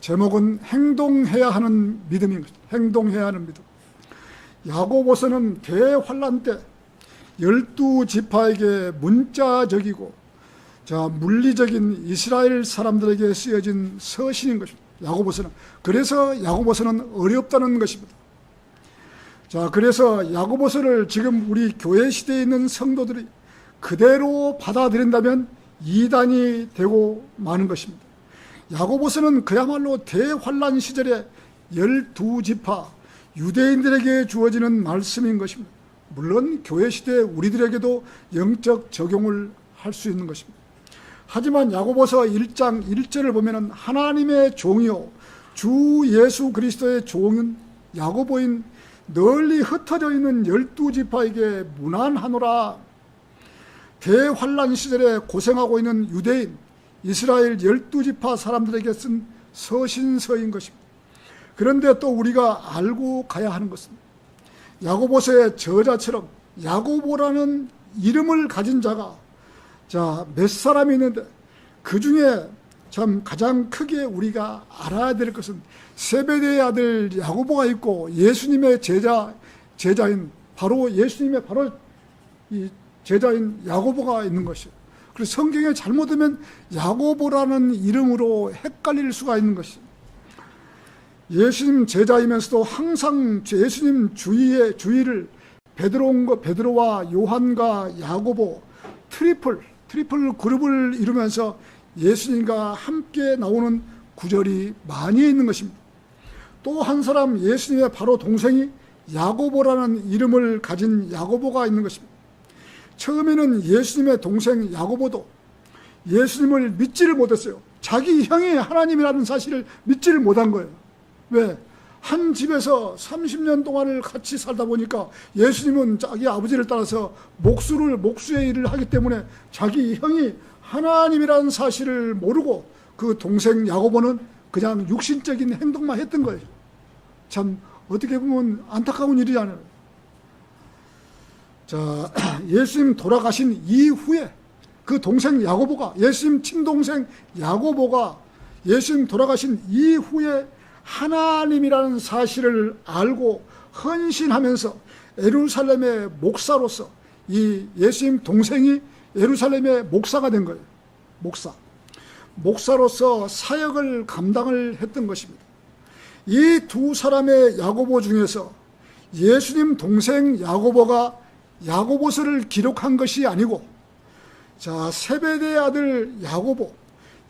제목은 행동해야 하는 믿음인 것입니다. 행동해야 하는 믿음. 야고보서는 대환란 때 12지파에게 문자적이고 물리적인 이스라엘 사람들에게 쓰여진 서신인 것입니다. 야고보서는. 그래서 야고보서는 어렵다는 것입니다. 그래서 야고보서를 지금 우리 교회 시대에 있는 성도들이 그대로 받아들인다면 이단이 되고 마는 것입니다. 야고보서는 그야말로 대환란 시절에 12지파 유대인들에게 주어지는 말씀인 것입니다. 물론 교회 시대에 우리들에게도 영적 적용을 할 수 있는 것입니다. 하지만 야고보서 1장 1절을 보면 하나님의 종이요 주 예수 그리스도의 종은 야고보인 널리 흩어져 있는 12지파에게 문안하노라. 대환란 시절에 고생하고 있는 유대인 이스라엘 12지파 사람들에게 쓴 서신서인 것입니다. 그런데 또 우리가 알고 가야 하는 것은 야고보서의 저자처럼 야고보라는 이름을 가진 자가 몇 사람이 있는데 그 중에 참 가장 크게 우리가 알아야 될 것은 세베대의 아들 야고보가 있고 예수님의 제자인 바로 예수님의 바로 이 제자인 야고보가 있는 것이에요. 그래서 성경에 잘못하면 야고보라는 이름으로 헷갈릴 수가 있는 것이에요. 예수님 제자이면서도 항상 예수님 주의를 베드로와 요한과 야고보 트리플 그룹을 이루면서 예수님과 함께 나오는 구절이 많이 있는 것입니다. 또 한 사람 예수님의 바로 동생이 야고보라는 이름을 가진 야고보가 있는 것입니다. 처음에는 예수님의 동생 야고보도 예수님을 믿지를 못했어요. 자기 형이 하나님이라는 사실을 믿지를 못한 거예요. 왜? 한 집에서 30년 동안을 같이 살다 보니까 예수님은 자기 아버지를 따라서 목수의 일을 하기 때문에 자기 형이 하나님이라는 사실을 모르고 그 동생 야고보는 그냥 육신적인 행동만 했던 거예요. 참 어떻게 보면 안타까운 일이잖아요. 예수님 돌아가신 이후에 그 동생 야고보가 예수님 친동생 야고보가 예수님 돌아가신 이후에 하나님이라는 사실을 알고 헌신하면서 예루살렘의 목사로서 이 예수님 동생이 예루살렘의 목사가 된 거예요. 목사로서 사역을 감당을 했던 것입니다. 이 두 사람의 야고보 중에서 예수님 동생 야고보가 야고보서를 기록한 것이 아니고 세베대의 아들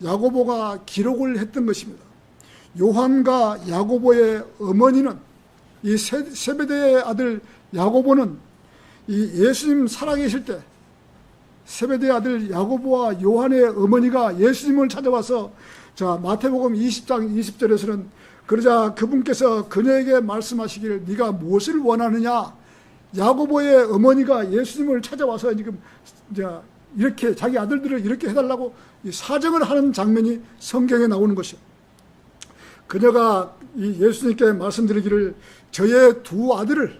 야고보가 기록을 했던 것입니다. 요한과 야고보의 어머니는 이 세베대의 아들 야고보는 이 예수님 살아계실 때 세베대의 아들 야고보와 요한의 어머니가 예수님을 찾아와서 마태복음 20장 20절에서는 그러자 그분께서 그녀에게 말씀하시기를 네가 무엇을 원하느냐. 야고보의 어머니가 예수님을 찾아와서 지금 이렇게 자기 아들들을 이렇게 해달라고 사정을 하는 장면이 성경에 나오는 것이요. 그녀가 이 예수님께 말씀드리기를 저의 두 아들을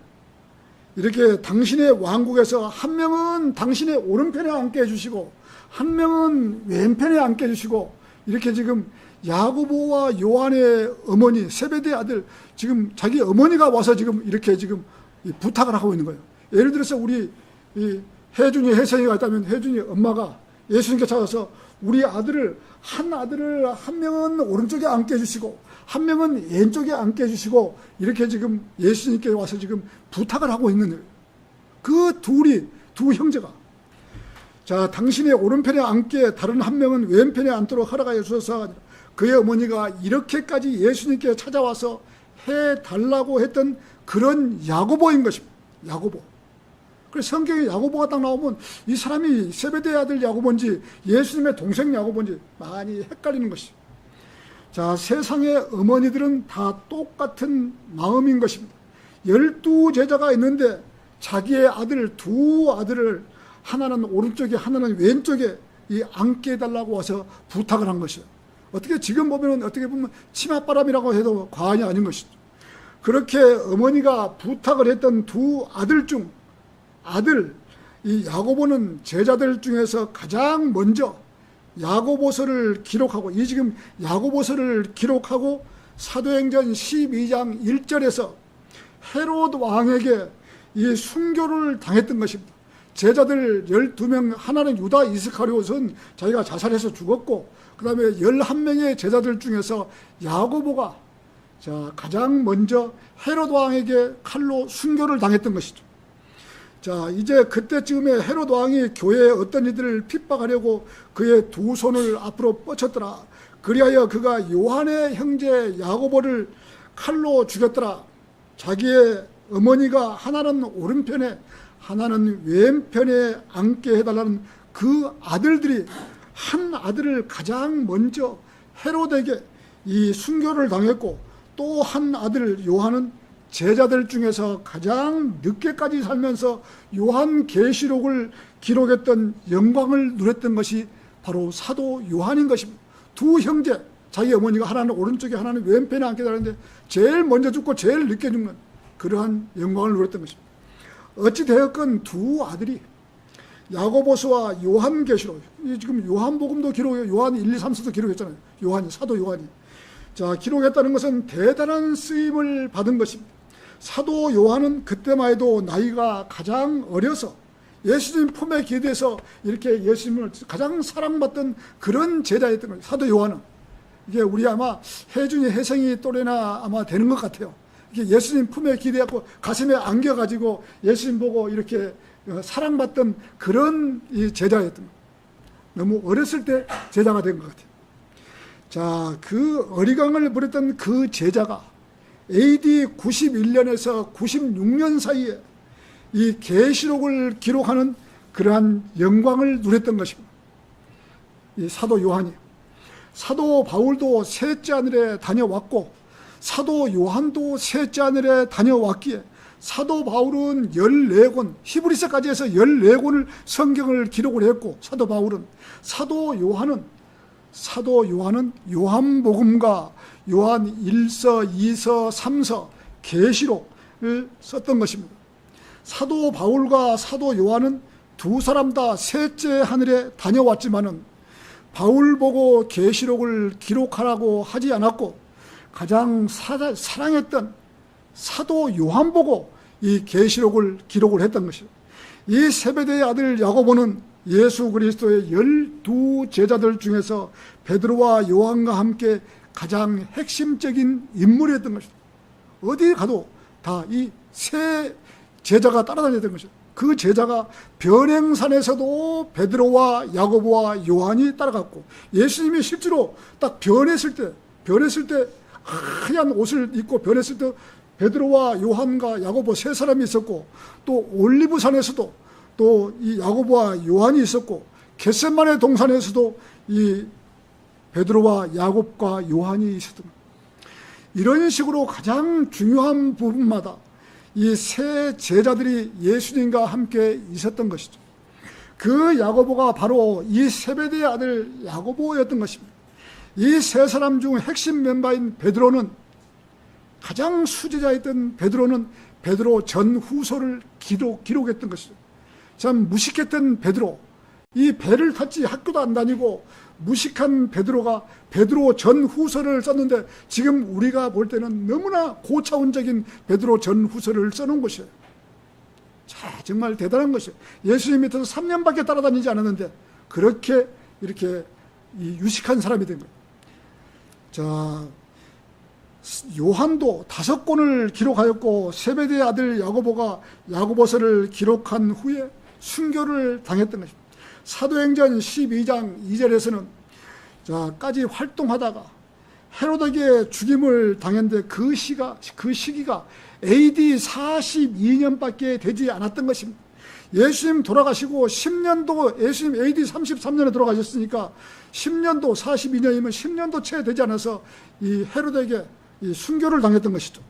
이렇게 당신의 왕국에서 한 명은 당신의 오른편에 앉게 해주시고 한 명은 왼편에 앉게 해주시고 이렇게 지금 야고보와 요한의 어머니 세베대의 아들 지금 자기 어머니가 와서 지금 이렇게 지금 부탁을 하고 있는 거예요. 예를 들어서 우리 이 혜성이가 있다면 혜준이 엄마가 예수님께 찾아서 우리 아들을 한 명은 오른쪽에 앉게 해주시고 한 명은 왼쪽에 앉게 해주시고 이렇게 지금 예수님께 와서 지금 부탁을 하고 있는 거예요. 그 두 형제가 당신의 오른편에 앉게 다른 한 명은 왼편에 앉도록 허락하여 주셔서 그의 어머니가 이렇게까지 예수님께 찾아와서 해달라고 했던 그런 야고보인 것입니다. 야고보. 그래서 성경에 야고보가 딱 나오면 이 사람이 세베대의 아들 야고보인지 예수님의 동생 야고보인지 많이 헷갈리는 것이죠. 세상의 어머니들은 다 똑같은 마음인 것입니다. 12제자가 있는데 자기의 두 아들을 하나는 오른쪽에 하나는 왼쪽에 앉게 해달라고 와서 부탁을 한 것이에요. 지금 보면 어떻게 보면 치맛바람이라고 해도 과언이 아닌 것이죠. 그렇게 어머니가 부탁을 했던 두 아들 중 이 야고보는 제자들 중에서 가장 먼저 야고보서를 기록하고, 이 지금 야고보서를 기록하고 사도행전 12장 1절에서 헤롯 왕에게 이 순교를 당했던 것입니다. 제자들 12명, 하나는 유다 이스카리옷은 자기가 자살해서 죽었고, 그 다음에 11명의 제자들 중에서 야고보가 가장 먼저 헤롯 왕에게 칼로 순교를 당했던 것이죠. 자, 이제 그때쯤에 헤롯 왕이 교회에 어떤 이들을 핍박하려고 그의 두 손을 앞으로 뻗쳤더라. 그리하여 그가 요한의 형제 야고보를 칼로 죽였더라. 자기의 어머니가 하나는 오른편에 하나는 왼편에 앉게 해달라는 그 아들들이 한 아들을 가장 먼저 헤롯에게 이 순교를 당했고, 또 한 아들 요한은 제자들 중에서 가장 늦게까지 살면서 요한계시록을 기록했던 영광을 누렸던 것이 바로 사도 요한인 것입니다. 두 형제, 자기 어머니가 하나는 오른쪽에 하나는 왼편에 앉게 되는데 제일 먼저 죽고 제일 늦게 죽는 그러한 영광을 누렸던 것입니다. 어찌되었건 두 아들이 야고보서와 요한계시록, 지금 요한복음도 기록해요. 요한 1, 2, 3서도 기록했잖아요. 요한이, 사도 요한이. 자, 기록했다는 것은 대단한 쓰임을 받은 것입니다. 사도 요한은 그때만 해도 나이가 가장 어려서 예수님 품에 기대서 이렇게 예수님을 가장 사랑받던 그런 제자였던 거예요. 사도 요한은. 이게 우리 아마 혜준이, 혜성이 또래나 아마 되는 것 같아요. 이게 예수님 품에 기대하고 가슴에 안겨가지고 예수님 보고 이렇게 사랑받던 그런 이 제자였던 거예요. 너무 어렸을 때 제자가 된 것 같아요. 자, 그 어리광을 부렸던 그 제자가 AD 91년에서 96년 사이에 이 계시록을 기록하는 그러한 영광을 누렸던 것입니다. 이 사도 요한이. 사도 바울도 셋째 하늘에 다녀왔고, 사도 요한도 셋째 하늘에 다녀왔기에 사도 바울은 14권, 히브리서까지 해서 14권을 성경을 기록을 했고, 사도 바울은, 사도 요한은 요한복음과 요한 1서, 2서, 3서, 계시록을 썼던 것입니다. 사도 바울과 사도 요한은 두 사람 다 셋째 하늘에 다녀왔지만은 바울 보고 계시록을 기록하라고 하지 않았고, 가장 사랑했던 사도 요한 보고 이 계시록을 기록을 했던 것이죠. 이 세베대의 아들 야고보는 예수 그리스도의 12제자들 중에서 베드로와 요한과 함께 가장 핵심적인 인물이었던 것이죠. 어디 가도 다 이 세 제자가 따라다녔던 것이죠. 그 제자가 변행산에서도 베드로와 야고보와 요한이 따라갔고, 예수님이 실제로 딱 변했을 때 하얀 옷을 입고 변했을 때 베드로와 요한과 야고보 세 사람이 있었고, 또 올리브산에서도 또 이 야고보와 요한이 있었고, 겟세마네 동산에서도 이 베드로와 야곱과 요한이 있었던 거예요. 이런 식으로 가장 중요한 부분마다 이 세 제자들이 예수님과 함께 있었던 것이죠. 그 야고보가 바로 이 세베대의 아들 야고보였던 것입니다. 이 세 사람 중 핵심 멤버인 베드로는, 가장 수제자였던 베드로는 베드로 전후서를 기록했던 것이죠. 참 무식했던 베드로, 이 배를 탔지 학교도 안 다니고 무식한 베드로가 베드로 전후서를 썼는데, 지금 우리가 볼 때는 너무나 고차원적인 베드로 전후서를 써놓은 것이에요. 자, 정말 대단한 것이에요. 예수님 밑에서 3년밖에 따라다니지 않았는데 그렇게 이렇게 유식한 사람이 된 거예요. 자, 요한도 5권을 기록하였고, 세베대의 아들 야고보가 야고보서를 기록한 후에 순교를 당했던 것입니다. 사도행전 12장 2절에서는 까지 활동하다가 헤롯에게 죽임을 당했는데 그 시기가 AD 42년밖에 되지 않았던 것입니다. 예수님 돌아가시고 10년도, 예수님 AD 33년에 돌아가셨으니까 10년도, 42년이면 10년도 채 되지 않아서 이 헤롯에게 이 순교를 당했던 것이죠.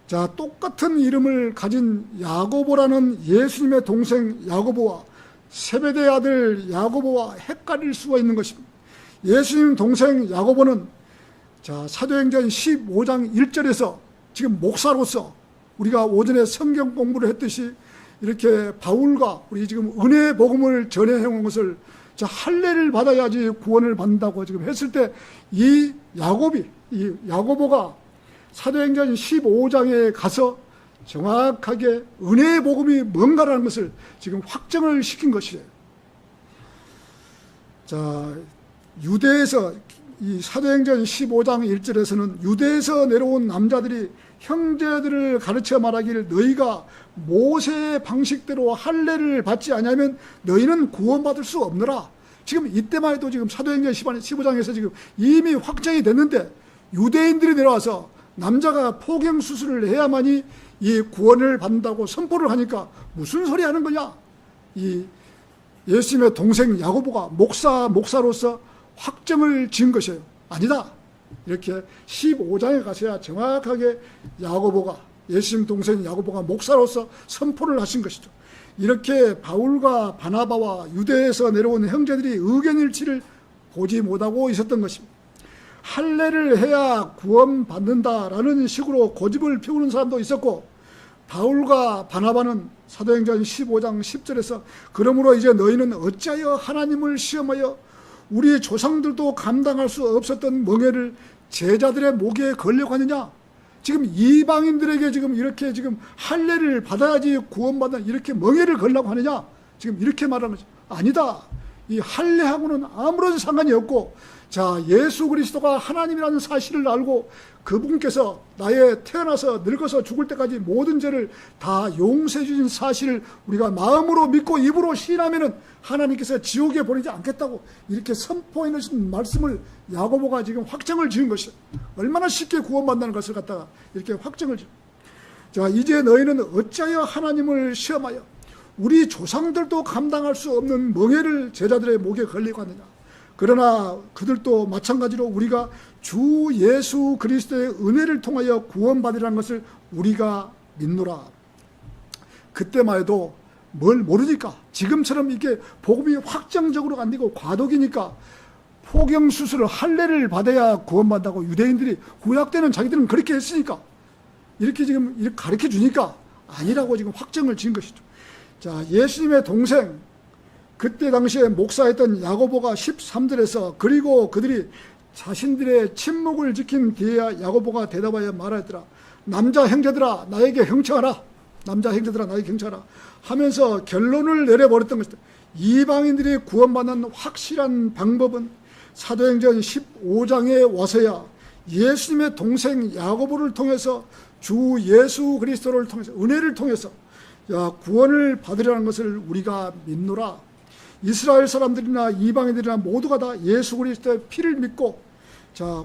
자, 똑같은 이름을 가진 야고보라는 예수님의 동생 야고보와 세베대의 아들 야고보와 헷갈릴 수가 있는 것입니다. 예수님 동생 야고보는 사도행전 15장 1절에서 지금 목사로서 우리가 오전에 성경 공부를 했듯이 이렇게 바울과 우리 지금 은혜의 복음을 전해온 것을 자, 할례를 받아야지 구원을 받는다고 지금 했을 때 이 야고보가 사도행전 15장에 가서 정확하게 은혜의 복음이 뭔가라는 것을 지금 확정을 시킨 것이에요. 자, 유대에서 이 사도행전 15장 1절에서는 유대에서 내려온 남자들이 형제들을 가르쳐 말하기를 너희가 모세의 방식대로 할례를 받지 아니하면 너희는 구원받을 수 없느라. 지금 이때만 해도 지금 사도행전 15장에서 지금 이미 확정이 됐는데 유대인들이 내려와서 남자가 포경 수술을 해야만이 이 구원을 받는다고 선포를 하니까 무슨 소리 하는 거냐? 이 예수님의 동생 야고보가 목사로서 확정을 지은 것이에요. 아니다. 이렇게 15장에 가서야 정확하게 예수님 동생 야고보가 목사로서 선포를 하신 것이죠. 이렇게 바울과 바나바와 유대에서 내려온 형제들이 의견일치를 보지 못하고 있었던 것입니다. 할례를 해야 구원받는다라는 식으로 고집을 피우는 사람도 있었고, 바울과 바나바는 사도행전 15장 10절에서 그러므로 이제 너희는 어찌하여 하나님을 시험하여 우리 조상들도 감당할 수 없었던 멍에를 제자들의 목에 걸려고 하느냐. 지금 이방인들에게 지금 이렇게 지금 할례를 받아야지 구원받는 이렇게 멍에를 걸려고 하느냐. 지금 이렇게 말하는 거죠. 아니다. 이 할례하고는 아무런 상관이 없고, 자, 예수 그리스도가 하나님이라는 사실을 알고 그분께서 나의 태어나서 늙어서 죽을 때까지 모든 죄를 다 용서해 주신 사실을 우리가 마음으로 믿고 입으로 시인하면은 하나님께서 지옥에 보내지 않겠다고 이렇게 선포해 놓으신 말씀을 야고보가 지금 확정을 지은 것이죠. 얼마나 쉽게 구원받는 것을 갖다가 이렇게 확정을 지은. 자, 이제 너희는 어찌하여 하나님을 시험하여 우리 조상들도 감당할 수 없는 멍에를 제자들의 목에 걸리고 하느냐. 그러나 그들도 마찬가지로 우리가 주 예수 그리스도의 은혜를 통하여 구원받으라는 것을 우리가 믿노라. 그때만 해도 뭘 모르니까, 지금처럼 이게 복음이 확정적으로 안 되고 과도기니까 포경 수술을 할례를 받아야 구원받는다고 유대인들이 구약 때는 자기들은 그렇게 했으니까 이렇게 지금 이렇게 가르쳐 주니까 아니라고 지금 확정을 지은 것이죠. 자, 예수님의 동생, 그때 당시에 목사했던 야고보가 13절에서 그리고 그들이 자신들의 침묵을 지킨 뒤에야 야고보가 대답하여 말하였더라. 남자 형제들아 나에게 경청하라. 하면서 결론을 내려버렸던 것이다. 이방인들이 구원받는 확실한 방법은 사도행전 15장에 와서야 예수님의 동생 야고보를 통해서 주 예수 그리스도를 통해서 은혜를 통해서 구원을 받으라는 것을 우리가 믿노라. 이스라엘 사람들이나 이방인들이나 모두가 다 예수 그리스도의 피를 믿고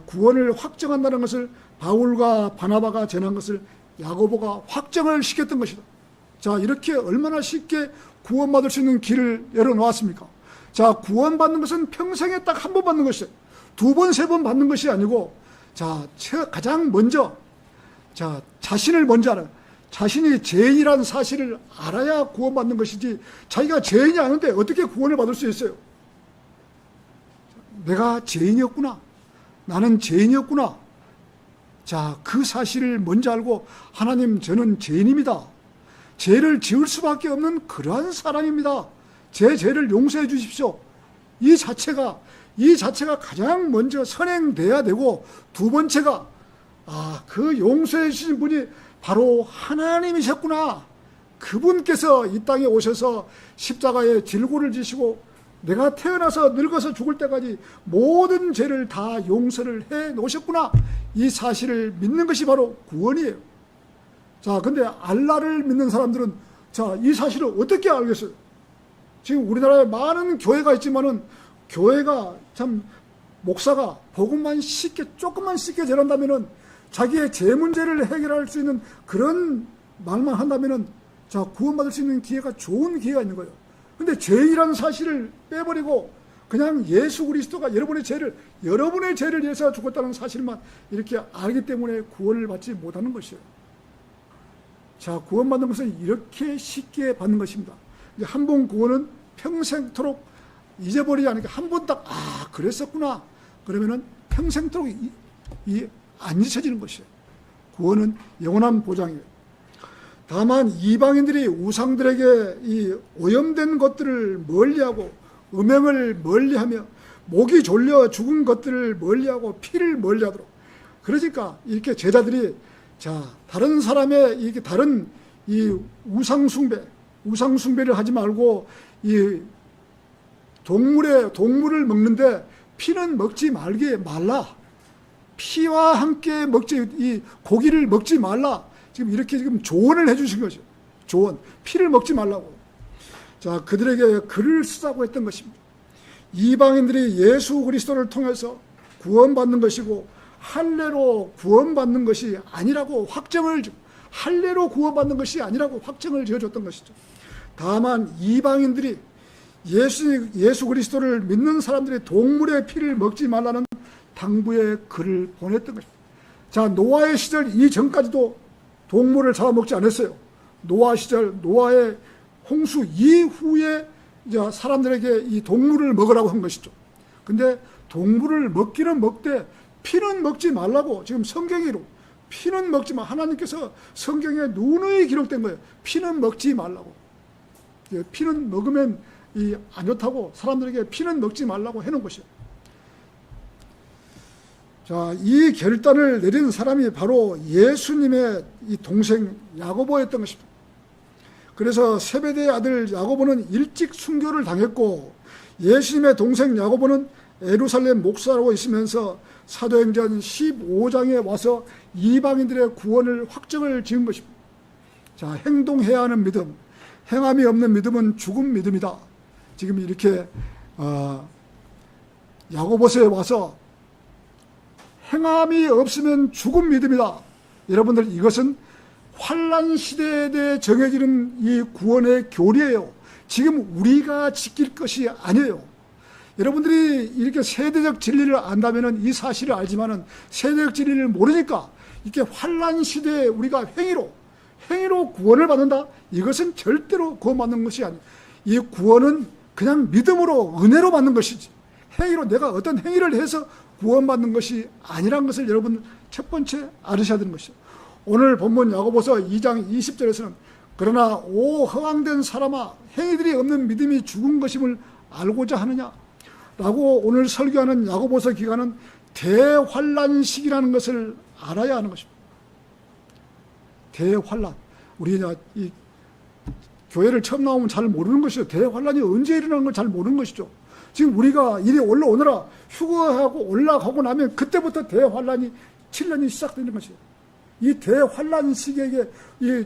구원을 확정한다는 것을 바울과 바나바가 전한 것을 야고보가 확정을 시켰던 것이다. 자, 이렇게 얼마나 쉽게 구원받을 수 있는 길을 열어놓았습니까? 자, 구원받는 것은 평생에 딱 한 번 받는 것이에요. 2번, 3번 받는 것이 아니고, 가장 먼저, 자신을 먼저 알아요. 자신이 죄인이라는 사실을 알아야 구원받는 것이지, 자기가 죄인이 아닌데 어떻게 구원을 받을 수 있어요? 내가 죄인이었구나. 나는 죄인이었구나. 자, 그 사실을 먼저 알고, 하나님, 저는 죄인입니다. 죄를 지을 수밖에 없는 그러한 사람입니다. 제 죄를 용서해 주십시오. 이 자체가 가장 먼저 선행돼야 되고, 두 번째가, 그 용서해 주신 분이 바로 하나님이셨구나. 그분께서 이 땅에 오셔서 십자가에 질고를 지시고 내가 태어나서 늙어서 죽을 때까지 모든 죄를 다 용서를 해 놓으셨구나. 이 사실을 믿는 것이 바로 구원이에요. 자, 근데 알라를 믿는 사람들은 이 사실을 어떻게 알겠어요? 지금 우리나라에 많은 교회가 있지만은 교회가 참 목사가 복음만 조금만 쉽게 전한다면은 자기의 죄 문제를 해결할 수 있는 그런 말만 한다면은 구원받을 수 있는 기회가 좋은 기회가 있는 거예요. 근데 죄인이라는 사실을 빼버리고 그냥 예수 그리스도가 여러분의 죄를 위해서 죽었다는 사실만 이렇게 알기 때문에 구원을 받지 못하는 것이에요. 구원받는 것은 이렇게 쉽게 받는 것입니다. 한 번 구원은 평생토록 잊어버리지 않으니까 한 번 딱 그랬었구나 그러면은 평생토록 안 잊혀지는 것이에요. 구원은 영원한 보장이에요. 다만 이방인들이 우상들에게 이 오염된 것들을 멀리하고 음행을 멀리하며 목이 졸려 죽은 것들을 멀리하고 피를 멀리하도록. 그러니까 이렇게 제자들이 다른 사람의 이렇게 다른 이 우상숭배를 하지 말고 이 동물을 먹는데 피는 먹지 말라. 피와 함께 이 고기를 먹지 말라. 지금 이렇게 지금 조언을 해주신 거죠. 조언. 피를 먹지 말라고. 그들에게 글을 쓰자고 했던 것입니다. 이방인들이 예수 그리스도를 통해서 구원받는 것이고 할례로 구원받는 것이 아니라고 할례로 구원받는 것이 아니라고 확정을 지어줬던 것이죠. 다만 이방인들이 예수 그리스도를 믿는 사람들이 동물의 피를 먹지 말라는 당부의 글을 보냈던 것입니다. 노아의 시절 이전까지도 동물을 잡아먹지 않았어요. 노아 시절, 노아의 홍수 이후에 사람들에게 이 동물을 먹으라고 한 것이죠. 근데 동물을 먹기는 먹되 피는 먹지 말라고 지금 성경으로 피는 먹지 마. 하나님께서 성경에 누누이 기록된 거예요. 피는 먹지 말라고. 피는 먹으면 안 좋다고 사람들에게 피는 먹지 말라고 해놓은 것이에요. 이 결단을 내린 사람이 바로 예수님의 이 동생 야고보였던 것입니다. 그래서 세베대의 아들 야고보는 일찍 순교를 당했고 예수님의 동생 야고보는 예루살렘 목사로 있으면서 사도행전 15장에 와서 이방인들의 구원을 확정을 지은 것입니다. 행동해야 하는 믿음, 행함이 없는 믿음은 죽은 믿음이다. 지금 이렇게 야고보서에 와서 행함이 없으면 죽은 믿음이다. 여러분들, 이것은 환난 시대에 대해 정해지는 이 구원의 교리예요. 지금 우리가 지킬 것이 아니에요. 여러분들이 이렇게 세대적 진리를 안다면 이 사실을 알지만은 세대적 진리를 모르니까 이렇게 환난 시대에 우리가 행위로 구원을 받는다? 이것은 절대로 구원받는 것이 아니에요. 이 구원은 그냥 믿음으로, 은혜로 받는 것이지, 행위로 내가 어떤 행위를 해서 구원받는 것이 아니라는 것을 여러분 첫 번째 알으셔야 되는 것이죠. 오늘 본문 야고보서 2장 20절에서는 그러나 오 허황된 사람아, 행위들이 없는 믿음이 죽은 것임을 알고자 하느냐 라고 오늘 설교하는 야고보서 기간은 대환란식이라는 것을 알아야 하는 것입니다. 대환란. 우리 이 교회를 처음 나오면 잘 모르는 것이죠. 대환란이 언제 일어나는 걸 잘 모르는 것이죠. 지금 우리가 이리 올라오느라 휴거하고 올라가고 나면 그때부터 대환란이 7년이 시작되는 것이에요. 이 대환란 시기에 이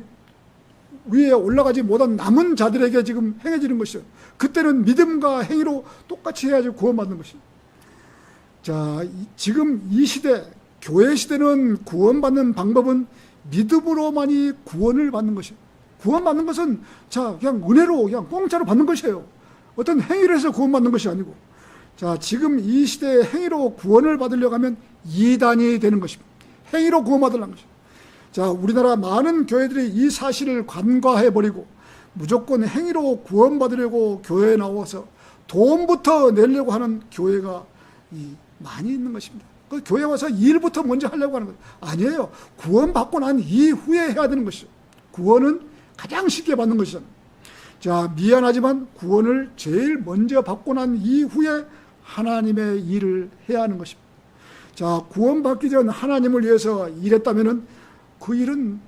위에 올라가지 못한 남은 자들에게 지금 행해지는 것이죠. 그때는 믿음과 행위로 똑같이 해야지 구원받는 것입니다. 지금 이 시대, 교회 시대는 구원받는 방법은 믿음으로만이 구원을 받는 것이에요. 구원받는 것은 그냥 은혜로, 그냥 공짜로 받는 것이에요. 어떤 행위를 해서 구원받는 것이 아니고. 지금 이 시대에 행위로 구원을 받으려고 하면 이단이 되는 것입니다. 행위로 구원받으려는 것입니다. 우리나라 많은 교회들이 이 사실을 간과해버리고 무조건 행위로 구원받으려고 교회에 나와서 돈부터 내려고 하는 교회가 많이 있는 것입니다. 그 교회 와서 일부터 먼저 하려고 하는 것 아니에요. 구원받고 난 이후에 해야 되는 것이죠. 구원은 가장 쉽게 받는 것이잖아요. 미안하지만 구원을 제일 먼저 받고 난 이후에 하나님의 일을 해야 하는 것입니다. 구원받기 전 하나님을 위해서 일했다면은 그 일은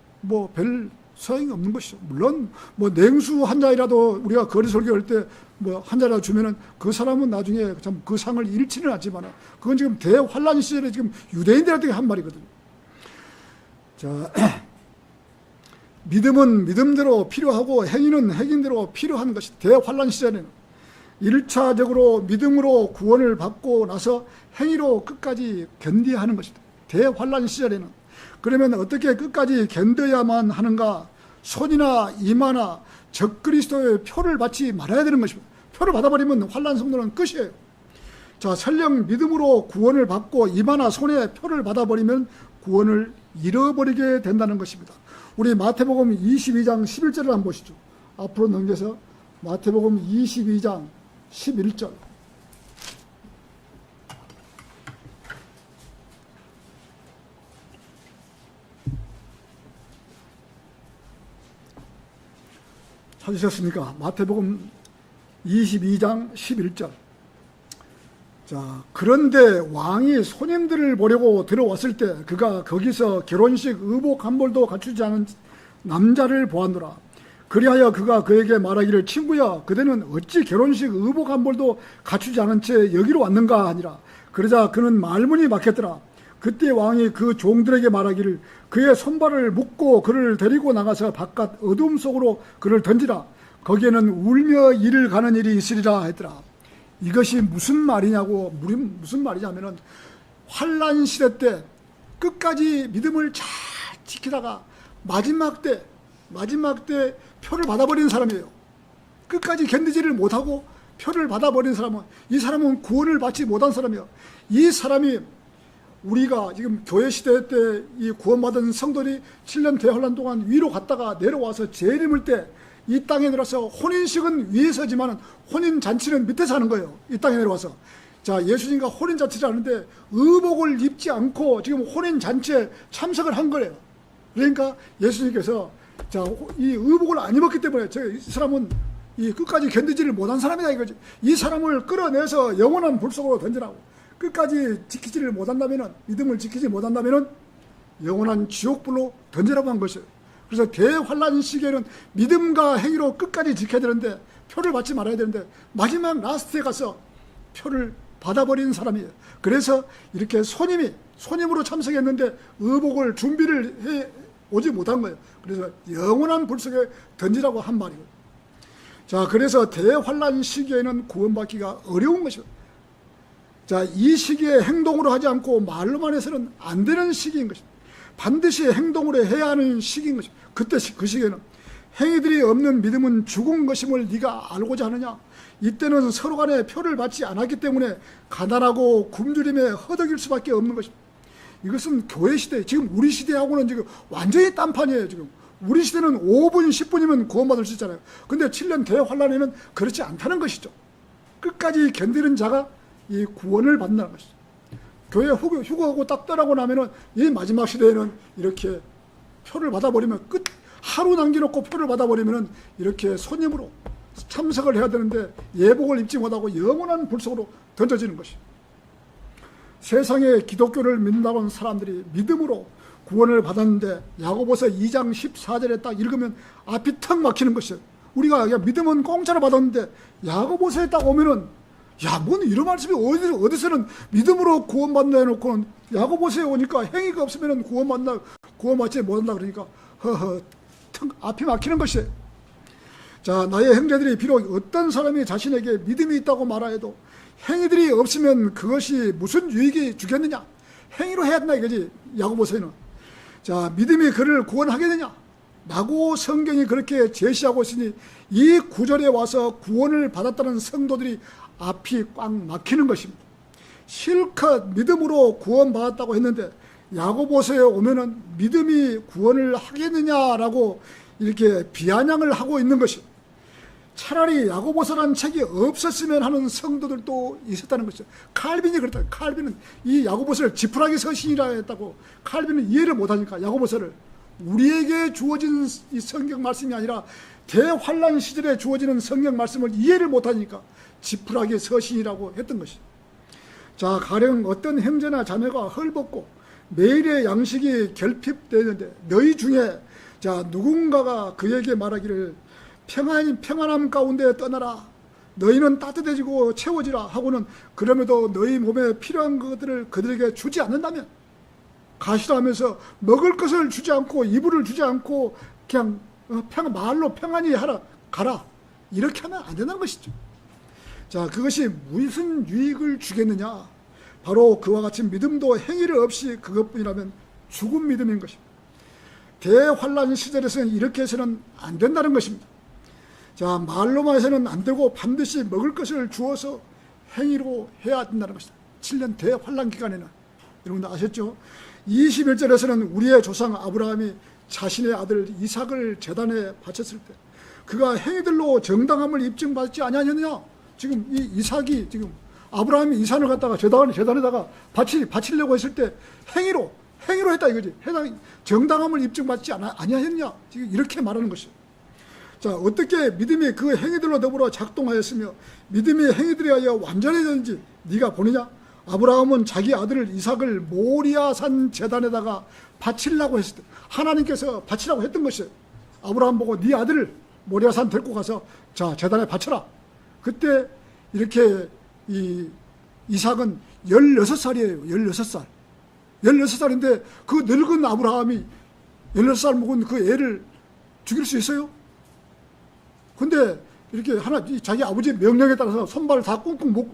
별 소용이 없는 것이죠. 물론 냉수 한 잔이라도 우리가 거리 설교할 때 한 잔이라도 주면은 그 사람은 나중에 참 그 상을 잃지는 않지만 그건 지금 대환란 시절에 지금 유대인들한테 한 말이거든요. 믿음은 믿음대로 필요하고 행위는 행위대로 필요한 것이 대환란 시절에는 1차적으로 믿음으로 구원을 받고 나서 행위로 끝까지 견뎌야 하는 것이다. 대환란 시절에는. 그러면 어떻게 끝까지 견뎌야만 하는가? 손이나 이마나 적그리스도의 표를 받지 말아야 되는 것입니다. 표를 받아버리면 환난 성도는 끝이에요. 설령 믿음으로 구원을 받고 이마나 손에 표를 받아버리면 구원을 잃어버리게 된다는 것입니다. 우리 마태복음 22장 11절을 한번 보시죠. 앞으로 넘겨서 마태복음 22장 11절. 찾으셨습니까? 마태복음 22장 11절. 자, 그런데 왕이 손님들을 보려고 들어왔을 때 그가 거기서 결혼식 의복 한 벌도 갖추지 않은 남자를 보았노라. 그리하여 그가 그에게 말하기를, 친구야, 그대는 어찌 결혼식 의복 한 벌도 갖추지 않은 채 여기로 왔는가 하니라. 그러자 그는 말문이 막혔더라. 그때 왕이 그 종들에게 말하기를, 그의 손발을 묶고 그를 데리고 나가서 바깥 어둠 속으로 그를 던지라. 거기에는 울며 이를 가는 일이 있으리라 했더라. 이것이 무슨 말이냐고, 무슨 말이냐면은 환란 시대 때 끝까지 믿음을 잘 지키다가 마지막 때 표를 받아버린 사람이에요. 끝까지 견디지를 못하고 표를 받아버린 사람은, 이 사람은 구원을 받지 못한 사람이에요. 이 사람이, 우리가 지금 교회 시대 때 이 구원받은 성도들이 7년 대환란 동안 위로 갔다가 내려와서 재림을 때 이 땅에 내려와서, 혼인식은 위에서지만 혼인잔치는 밑에서 하는 거예요. 이 땅에 내려와서. 자, 예수님과 혼인잔치를 하는데 의복을 입지 않고 지금 혼인잔치에 참석을 한 거예요. 그러니까 예수님께서, 자, 이 의복을 안 입었기 때문에 이 사람은 이 끝까지 견디지를 못한 사람이다 이거지. 이 사람을 끌어내서 영원한 불 속으로 던지라고. 끝까지 지키지를 못한다면은, 믿음을 지키지 못한다면은 영원한 지옥불로 던지라고 한 것이에요. 그래서 대환란 시기에는 믿음과 행위로 끝까지 지켜야 되는데, 표를 받지 말아야 되는데, 마지막 라스트에 가서 표를 받아버린 사람이에요. 그래서 이렇게 손님으로 참석했는데 의복을 준비를 해 오지 못한 거예요. 그래서 영원한 불 속에 던지라고 한 말이에요. 자, 그래서 대환란 시기에는 구원받기가 어려운 것입니다. 자, 이 시기에 행동으로 하지 않고 말로만 해서는 안 되는 시기인 것입니다. 반드시 행동으로 해야 하는 시기인 것입니다. 그때 그 시기에는 행위들이 없는 믿음은 죽은 것임을 네가 알고자 하느냐. 이때는 서로 간에 표를 받지 않았기 때문에 가난하고 굶주림에 허덕일 수밖에 없는 것입니다. 이것은 교회 시대, 지금 우리 시대하고는 지금 완전히 딴판이에요. 지금 우리 시대는 5분, 10분이면 구원받을 수 있잖아요. 근데 7년 대환란에는 그렇지 않다는 것이죠. 끝까지 견디는 자가 이 구원을 받는다는 것이죠. 교회 휴거하고 딱 떠나고 나면은 이 마지막 시대에는 이렇게 표를 받아버리면, 하루 남겨놓고 표를 받아버리면은 이렇게 손님으로 참석을 해야 되는데 예복을 입지 못하고 영원한 불 속으로 던져지는 것이죠. 세상에 기독교를 믿는다고 하는 사람들이 믿음으로 구원을 받았는데 야고보서 2장 14절에 딱 읽으면 앞이 턱 막히는 것이에요. 우리가 믿음은 공짜로 받았는데 야고보서에 딱 오면은, 야, 뭔 이런 말씀이 어디서는 믿음으로 구원받는다 해놓고는 야고보서에 오니까 행위가 없으면 구원받지 못한다 그러니까 앞이 막히는 것이에요. 자, 나의 형제들이 비록 어떤 사람이 자신에게 믿음이 있다고 말하여도 행위들이 없으면 그것이 무슨 유익이 주겠느냐. 행위로 해야 된다 이거지, 야고보서에는. 자, 믿음이 그를 구원하겠느냐 라고 성경이 그렇게 제시하고 있으니 이 구절에 와서 구원을 받았다는 성도들이 앞이 꽉 막히는 것입니다. 실컷 믿음으로 구원받았다고 했는데 야고보서에 오면은 믿음이 구원을 하겠느냐라고 이렇게 비아냥을 하고 있는 것이, 차라리 야고보서라는 책이 없었으면 하는 성도들도 있었다는 것이죠. 칼빈이 그랬다. 칼빈은 이 야고보서를 지푸라기 서신이라 했다고. 칼빈은 이해를 못하니까 야고보서를, 우리에게 주어진 이 성경 말씀이 아니라 대환란 시절에 주어지는 성경 말씀을 이해를 못하니까 지푸라기 서신이라고 했던 것이죠. 자, 가령 어떤 형제나 자매가 헐벗고 매일의 양식이 결핍되는데 너희 중에, 자, 누군가가 그에게 말하기를 평안함 가운데 떠나라. 너희는 따뜻해지고 채워지라 하고는 그럼에도 너희 몸에 필요한 것들을 그들에게 주지 않는다면, 가시라면서 먹을 것을 주지 않고 이불을 주지 않고 그냥 말로 평안히 가라. 이렇게 하면 안 된다는 것이죠. 자, 그것이 무슨 유익을 주겠느냐. 바로 그와 같이 믿음도 행위를 없이 그것뿐이라면 죽은 믿음인 것입니다. 대환란 시절에서는 이렇게 해서는 안 된다는 것입니다. 자, 말로만 해서는 안 되고 반드시 먹을 것을 주어서 행위로 해야 된다는 것입니다. 7년 대환란 기간에는. 여러분들 아셨죠? 21절에서는 우리의 조상 아브라함이 자신의 아들 이삭을 제단에 바쳤을 때 그가 행위들로 정당함을 입증받지 아니하느냐. 지금 이 이삭이, 지금 아브라함이 이삭을 갖다가 제단에다가 바치려고 했을 때 행위로 했다 이거지. 정당함을 입증받지 아니하였냐. 지금 이렇게 말하는 것이죠. 자, 어떻게 믿음이 그 행위들로 더불어 작동하였으며 믿음의 행위들에 하여 완전해졌는지 네가 보느냐? 아브라함은 자기 아들 이삭을 모리아산 제단에다가 바치려고 했을 때 하나님께서 바치라고 했던 것이에요. 아브라함 보고 네 아들을 모리아산 데리고 가서 자, 제단에 바쳐라. 그때 이렇게 이삭은 16살이에요. 16살. 16살인데 그 늙은 아브라함이 16살 먹은 그 애를 죽일 수 있어요? 근데 이렇게 자기 아버지 명령에 따라서 손발을 다 꽁꽁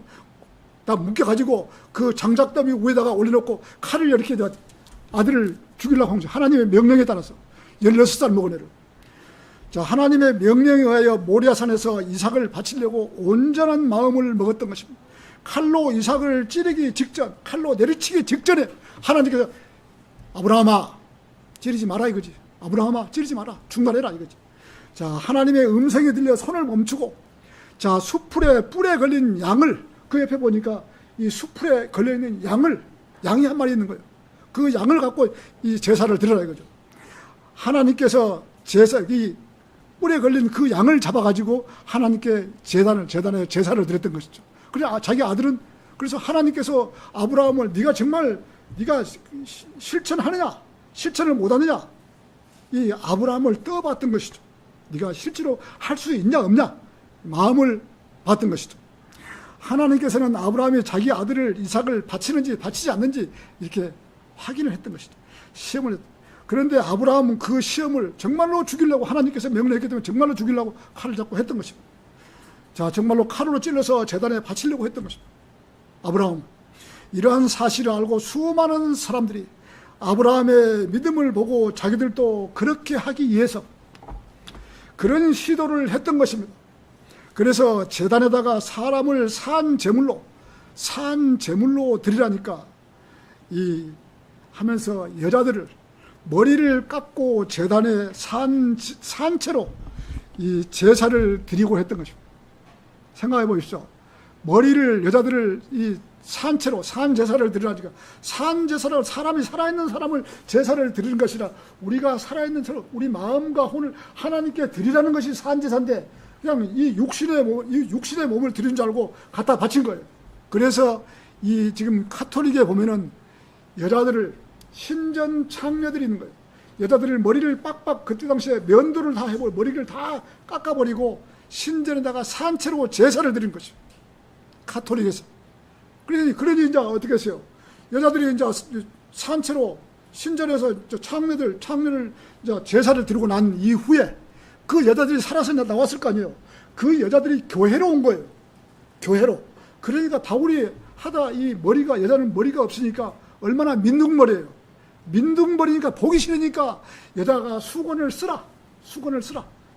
다 묶여가지고 그 장작더미 위에다가 올려놓고 칼을 이렇게 아들을 죽이려고 한 거죠. 하나님의 명령에 따라서 16살 먹은 애를. 자, 하나님의 명령에 의하여 모리아산에서 이삭을 바치려고 온전한 마음을 먹었던 것입니다. 칼로 이삭을 찌르기 직전, 칼로 내리치기 직전에 하나님께서 아브라함아 찌르지 마라 이거지. 아브라함아 찌르지 마라. 중단해라 이거지. 자, 하나님의 음성이 들려 손을 멈추고, 자, 수풀에 뿔에 걸린 양을, 그 옆에 보니까 이 수풀에 걸려있는 양이 한 마리 있는 거예요. 그 양을 갖고 이 제사를 드리라 이거죠. 하나님께서 이 뿔에 걸린 그 양을 잡아가지고 하나님께 제단에 제사를 드렸던 것이죠. 그래, 자기 아들은, 그래서 하나님께서 아브라함을 네가 실천하느냐, 실천을 못하느냐, 이 아브라함을 떠봤던 것이죠. 네가 실제로 할 수 있냐 없냐 마음을 봤던 것이죠. 하나님께서는 아브라함이 자기 아들을 이삭을 바치는지 바치지 않는지 이렇게 확인을 했던 것이죠. 시험을 했다. 그런데 아브라함은 그 시험을 정말로 죽이려고 하나님께서 명령했기 때문에 정말로 죽이려고 칼을 잡고 했던 것입니다. 자, 정말로 칼로 찔러서 제단에 바치려고 했던 것입니다. 아브라함. 이러한 사실을 알고 수많은 사람들이 아브라함의 믿음을 보고 자기들도 그렇게 하기 위해서 그런 시도를 했던 것입니다. 그래서 제단에다가 사람을 산 제물로 드리라니까 하면서 여자들을 머리를 깎고 제단에 산 채로 이 제사를 드리고 했던 것입니다. 생각해 보십시오. 여자들을 산 채로 산 제사를 드리라니까, 산 제사를 사람이 살아있는 사람을 제사를 드리는 것이라 우리가 살아있는 사람, 우리 마음과 혼을 하나님께 드리라는 것이 산 제사인데 그냥 이 육신의 몸을 드리는 줄 알고 갖다 바친 거예요. 그래서 지금 카톨릭에 보면은 여자들을 신전 창녀들이 있는 거예요. 여자들을 머리를 빡빡, 그때 당시에 면도를 다 해버리고 머리를 다 깎아버리고 신전에다가 산채로 제사를 드린 것이죠. 카톨릭에서. 그러니 이제 어떻게 했어요? 여자들이 이제 산채로 신전에서 창녀를 이제 제사를 드리고 난 이후에 그 여자들이 살아서 나왔을 거 아니에요. 그 여자들이 교회로 온 거예요. 교회로. 그러니까 바울이 하다 여자는 머리가 없으니까 얼마나 민둥머리예요. 민둥머리니까 보기 싫으니까 여자가 수건을 쓰라.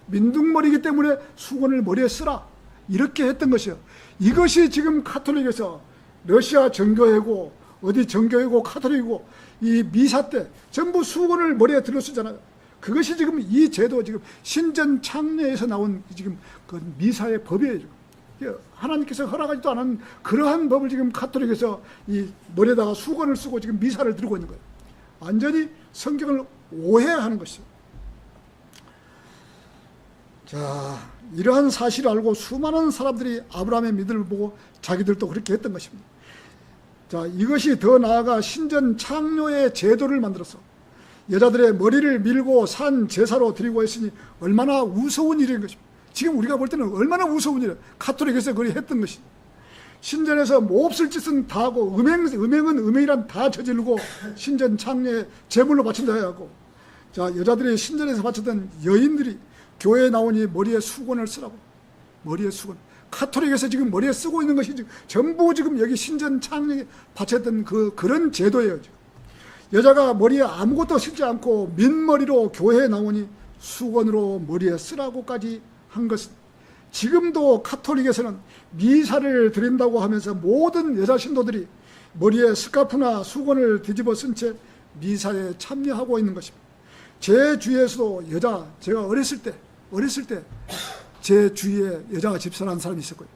민둥머리이기 때문에 수건을 머리에 쓰라. 이렇게 했던 것이에요. 이것이 지금 카톨릭에서 러시아 정교회고 어디 정교회고 카톨릭이고 이 미사 때 전부 수건을 머리에 들어 쓰잖아요. 그것이 지금 이 제도 지금 신전 창녀에서 나온 지금 그 미사의 법이에요. 하나님께서 허락하지도 않은 그러한 법을 지금 카톨릭에서 이 머리에다가 수건을 쓰고 지금 미사를 드리고 있는 거예요. 완전히 성경을 오해하는 것이죠. 자, 이러한 사실을 알고 수많은 사람들이 아브라함의 믿음을 보고 자기들도 그렇게 했던 것입니다. 자, 이것이 더 나아가 신전 창녀의 제도를 만들어서 여자들의 머리를 밀고 산 제사로 드리고 했으니 얼마나 우스운 일인 것입니다. 지금 우리가 볼 때는 얼마나 우스운 일이에요. 카톨릭에서 그리 했던 것이. 신전에서 뭐 없을 짓은 다 하고 음행은 음행이란 다 저지르고 신전 창녀의 제물로 바친다 해야 하고, 자, 여자들이 신전에서 바쳤던 여인들이 교회에 나오니 머리에 수건을 쓰라고. 머리에 수건. 카톨릭에서 지금 머리에 쓰고 있는 것이 전부 지금 여기 신전 창녀에 바쳤던 그런 제도예요. 지금. 여자가 머리에 아무것도 쓰지 않고 민머리로 교회에 나오니 수건으로 머리에 쓰라고까지 한 것은, 지금도 카톨릭에서는 미사를 드린다고 하면서 모든 여자 신도들이 머리에 스카프나 수건을 뒤집어 쓴 채 미사에 참여하고 있는 것입니다. 제 주위에서도 제가 어렸을 때 제 주위에 여자가 집사라는 사람이 있었고요.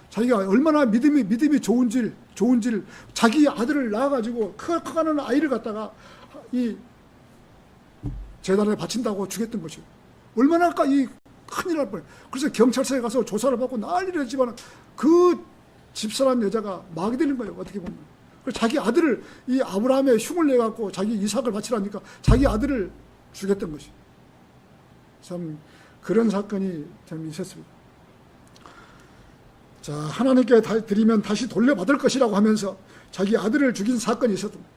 자기가 얼마나 믿음이 좋은지를 자기 아들을 낳아가지고 커가는 아이를 갖다가 이 제단에 바친다고 주겠던 것이에요. 얼마나 큰일 날 뻔해. 그래서 경찰서에 가서 조사를 받고 난리를 했지만 그 집사람 여자가 마귀 되는 거예요. 어떻게 보면. 그래서 자기 아들을 이 아브라함의 흉을 내갖고 자기 이삭을 바치라니까 자기 아들을 죽였던 것이. 참 그런 사건이 참 있었습니다. 자, 하나님께 드리면 다시 돌려받을 것이라고 하면서 자기 아들을 죽인 사건이 있었습니다.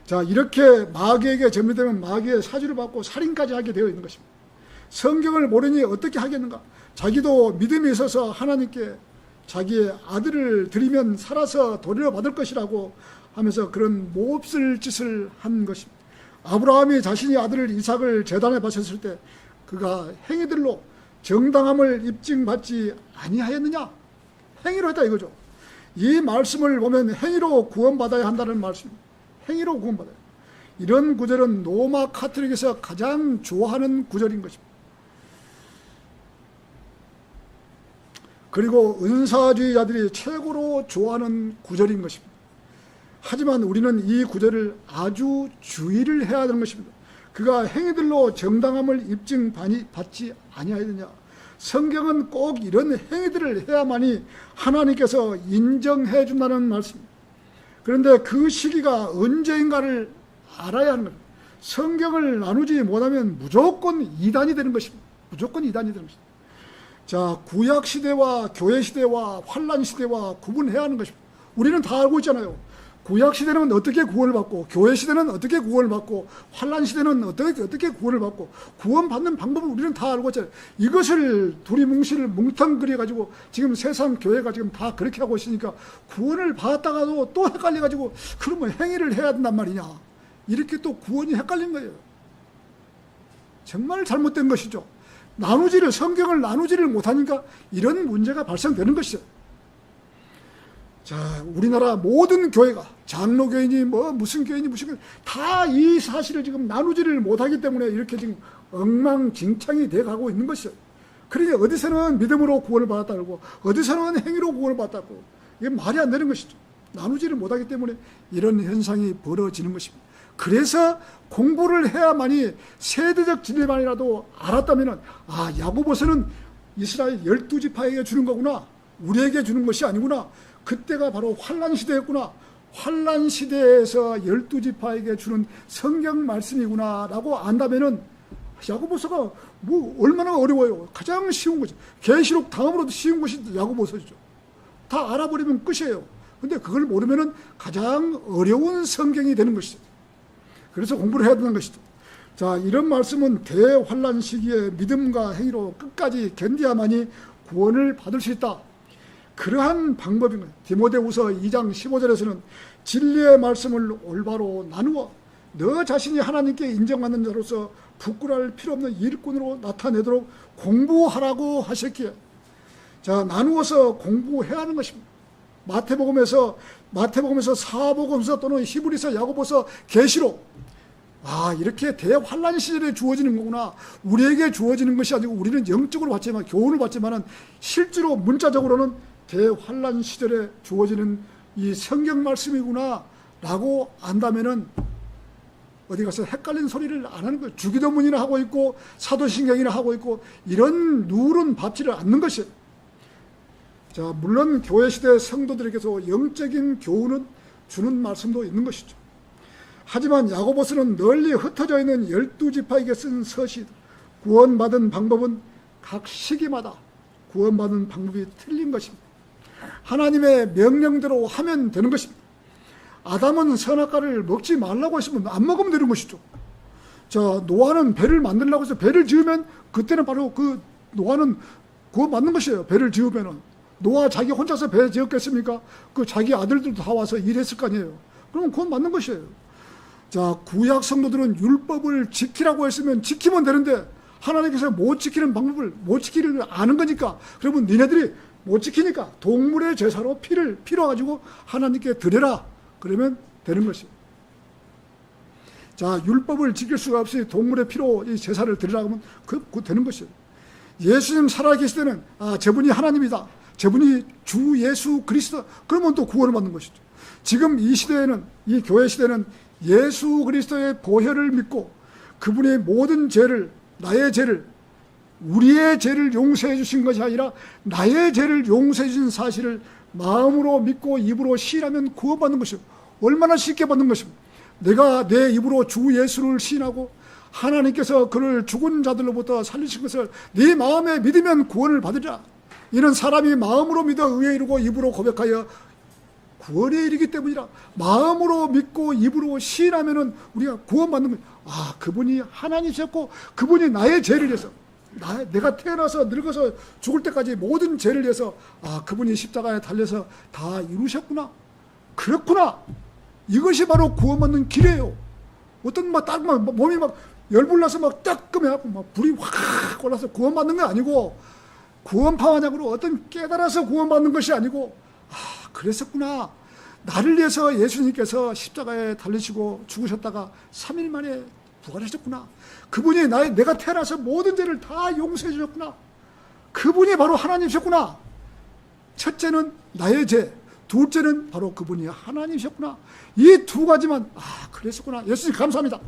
자, 이렇게 마귀에게 전미되면 마귀의 사주를 받고 살인까지 하게 되어 있는 것입니다. 성경을 모르니 어떻게 하겠는가? 자기도 믿음이 있어서 하나님께 자기의 아들을 드리면 살아서 돌려받을 것이라고 하면서 그런 몹쓸 짓을 한 것입니다. 아브라함이 자신의 아들 이삭을 제단에 바쳤을 때 그가 행위들로 정당함을 입증받지 아니하였느냐? 행위로 했다 이거죠. 이 말씀을 보면 행위로 구원받아야 한다는 말씀입니다. 행위로 구원받아요. 이런 구절은 로마 카톨릭에서 가장 좋아하는 구절인 것입니다. 그리고 은사주의자들이 최고로 좋아하는 구절인 것입니다. 하지만 우리는 이 구절을 아주 주의를 해야 하는 것입니다. 그가 행위들로 정당함을 입증받지 아니하였느냐. 성경은 꼭 이런 행위들을 해야만이 하나님께서 인정해 준다는 말씀입니다. 그런데 그 시기가 언제인가를 알아야 하는 겁니다. 성경을 나누지 못하면 무조건 이단이 되는 것입니다. 무조건 이단이 되는 것입니다. 자, 구약 시대와 교회 시대와 환란 시대와 구분해야 하는 것입니다. 우리는 다 알고 있잖아요. 구약 시대는 어떻게 구원을 받고, 교회 시대는 어떻게 구원을 받고, 환란 시대는 어떻게 구원을 받고, 구원받는 방법을 우리는 다 알고 있잖아요. 이것을 두리뭉실 뭉텅그려 가지고 지금 세상 교회가 지금 다 그렇게 하고 있으니까 구원을 받았다가도 또 헷갈려 가지고 그러면 행위를 해야 된단 말이냐. 이렇게 또 구원이 헷갈린 거예요. 정말 잘못된 것이죠. 성경을 나누지를 못하니까 이런 문제가 발생되는 것이죠. 자, 우리나라 모든 교회가 장로교인이 무슨 교인이 다 이 사실을 지금 나누지를 못하기 때문에 이렇게 지금 엉망진창이 돼가고 있는 것이죠. 그러니 어디서는 믿음으로 구원을 받았다 그러고 어디서는 행위로 구원을 받았다고. 이게 말이 안 되는 것이죠. 나누지를 못하기 때문에 이런 현상이 벌어지는 것입니다. 그래서 공부를 해야만이 세대적 진리만이라도 알았다면 야고보서는 이스라엘 12지파에게 주는 거구나. 우리에게 주는 것이 아니구나. 그때가 바로 환란 시대였구나. 환란 시대에서 12지파에게 주는 성경 말씀이구나 라고 안다면은 야고보서가 얼마나 어려워요. 가장 쉬운 거죠. 계시록 다음으로도 쉬운 것이 야고보서죠. 다 알아버리면 끝이에요. 근데 그걸 모르면은 가장 어려운 성경이 되는 것이죠. 그래서 공부를 해야 되는 것이죠. 자, 이런 말씀은 대환란 시기에 믿음과 행위로 끝까지 견디야만이 구원을 받을 수 있다. 그러한 방법입니다. 디모데후서 2장 15절에서는 진리의 말씀을 올바로 나누어 너 자신이 하나님께 인정받는 자로서 부끄러울 필요 없는 일꾼으로 나타내도록 공부하라고 하셨기에, 자, 나누어서 공부해야 하는 것입니다. 마태복음에서 사복음서 또는 히브리서, 야고보서, 계시록, 이렇게 대환란 시절에 주어지는 거구나. 우리에게 주어지는 것이 아니고 우리는 영적으로 받지만, 교훈을 받지만은 실제로 문자적으로는 대환란 시절에 주어지는 이 성경 말씀이구나 라고 안다면은 어디 가서 헷갈린 소리를 안 하는 거예요. 주기도문이나 하고 있고 사도신경이나 하고 있고 이런 누른 밟지를 않는 것이에요. 자, 물론 교회 시대 성도들에게서 영적인 교훈은 주는 말씀도 있는 것이죠. 하지만 야고보서는 널리 흩어져 있는 12지파에게 쓴 서시, 구원받은 방법은 각 시기마다 구원받은 방법이 틀린 것입니다. 하나님의 명령대로 하면 되는 것입니다. 아담은 선악과를 먹지 말라고 했으면 안 먹으면 되는 것이죠. 자, 노아는 배를 만들려고 해서 배를 지으면 그때는 바로 노아는 구원 받는 것이에요. 배를 지으면은. 노아 자기 혼자서 배 지었겠습니까? 자기 아들들도 다 와서 일했을 거 아니에요. 그러면 구원 받는 것이에요. 자, 구약 성도들은 율법을 지키라고 했으면 지키면 되는데 하나님께서 못 지키는 방법을 못 지키를 아는 거니까, 그러면 니네들이 못 지키니까 동물의 제사로 피로 가지고 하나님께 드려라. 그러면 되는 것이에요. 자, 율법을 지킬 수가 없이 동물의 피로 이 제사를 드리라고 하면 그거 되는 것이에요. 예수님 살아계실 때는 저분이 하나님이다. 저분이 주 예수 그리스도, 그러면 또 구원을 받는 것이죠. 지금 이 시대에는, 이 교회 시대는 예수 그리스도의 보혈을 믿고 그분의 모든 죄를, 나의 죄를 우리의 죄를 용서해 주신 것이 아니라 나의 죄를 용서해 주신 사실을 마음으로 믿고 입으로 시인하면 구원받는 것이요. 얼마나 쉽게 받는 것입니다. 내가 내 입으로 주 예수를 시인하고 하나님께서 그를 죽은 자들로부터 살리신 것을 네 마음에 믿으면 구원을 받으리라. 이는 사람이 마음으로 믿어 의에 이르고 입으로 고백하여 구원에 이르기 때문이라. 마음으로 믿고 입으로 시인하면은 우리가 구원받는 거예요. 아, 그분이 하나님이셨고 그분이 나의 죄를 위해서 내가 태어나서 늙어서 죽을 때까지 모든 죄를 위해서 그분이 십자가에 달려서 다 이루셨구나. 그렇구나. 이것이 바로 구원받는 길이에요. 어떤 몸이 막 열불나서 막 따끔해갖고 막 불이 확 올라서 구원받는 게 아니고, 구원파와냐고로 어떤 깨달아서 구원받는 것이 아니고, 그랬었구나. 나를 위해서 예수님께서 십자가에 달리시고 죽으셨다가 3일 만에 부활하셨구나. 그분이 내가 태어나서 모든 죄를 다 용서해 주셨구나. 그분이 바로 하나님이셨구나. 첫째는 나의 죄, 둘째는 바로 그분이 하나님이셨구나. 이 두 가지만 그랬었구나. 예수님 감사합니다.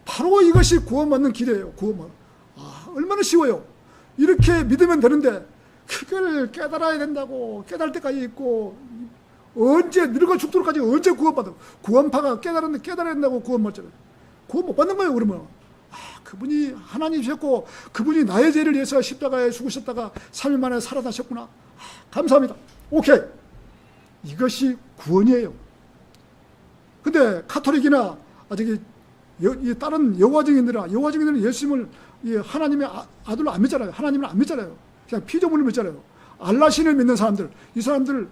바로 이것이 구원받는 길이에요. 구원받는. 얼마나 쉬워요. 이렇게 믿으면 되는데 그걸 깨달아야 된다고, 깨달을 때까지 있고, 언제 늙어 죽도록까지 언제 구원받아. 구원파가 깨달아야 된다고 구원받잖아요. 구원 못 받는 거예요. 그러면 그분이 하나님이셨고 그분이 나의 죄를 위해서 십자가에 죽으셨다가 3일 만에 살아나셨구나. 감사합니다. 오케이. 이것이 구원이에요. 근데 카톨릭이나 다른 여호와 증인들은 예수님을 하나님의 아들로 안 믿잖아요. 하나님을 안 믿잖아요. 그냥 피조물을 믿잖아요. 알라신을 믿는 사람들, 이 사람들